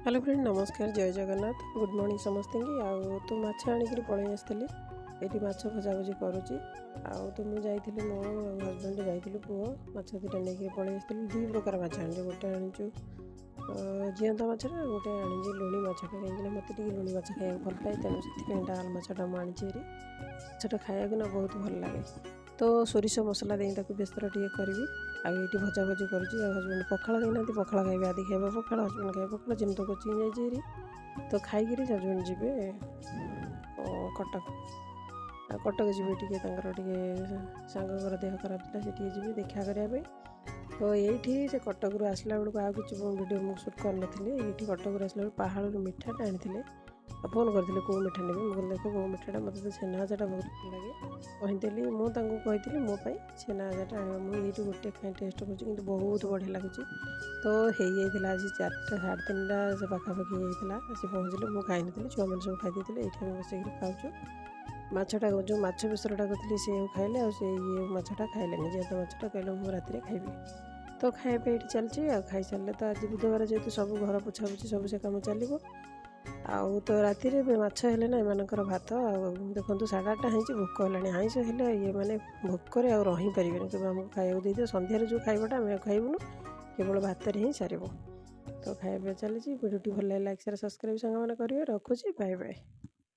Hello friend नमस्कार जय Jagannath good morning समस्ते की आउ तो माछ आणिक पलि आसती ये माछ भजाभुजी करुच्ची तो मुझे जाइली मो हजबैंड जाइलु पुओ माछ दुटा नहीं पलि आसती दी प्रकार माछ आनी गोटे आनीचु जीवंत माछटा गोटे आनी लुणी माछटा कहीं मत लुणी माछ खाया भल पाए तेणु से डाल माछटा मुझे माछटा खाया ना बहुत भल लगे तो सोरिष मसला दे बेसर टे करी आईटी भजा भजी करुँच हजबैंड पखाड़ देना पखाड़ खाइबे आदि खाइबा पखाड़ हजबैंड खाइबा पखाड़ जिन तो कोचिंग जाइए तो खाई हजबैंड जी कटक कटक जी टे सांगर देह खराब था से जी देखा करने तो ये से कटक रू आसला बेलू आ कि वीडियो मुझे सुट कर नी ये कटक आसला पहाड़ मिठाटा आनी फोन करते कौ मिठा ने मुझे देख कौ मिठाटा मत तो छेनागजाटा बहुत भल लगे कहीदेली मुझे मोपाई छेनागजाटा आने मुझे गोटे खाई टेस्ट कर बहुत बढ़िया लगुच तो हो जाता आज 4टा 3:30 पाखापाखि होता आसी पहुँचले मुझे खाई नी छुआ मैंने सब खाई ये बस खाऊ माछटा जो माछ बेसरटा करी सी खाइले ये माछटा खाइले जेहेतु माछटा कहले मुझे राति खाइबी तो खाइबा ये चलती खाई सारे तो आज बुधवार जेहतु सब घर पोछापुछी सब से कम चलो आउ तो राति माछ हेले ना एमानकर भात देखो 8:30 होती भोक है आईष हेले ये मैंने भोकर आ रही पारे कि आमको खाया दे दियो सन्धार जो खाइबाटा आम खाइबुनु केवल भात ही सार तो खाଇବା चली वीडियो भल लाइक शेयर सब्सक्राइब सांग मैंने करेंगे रखुची बाय बाय।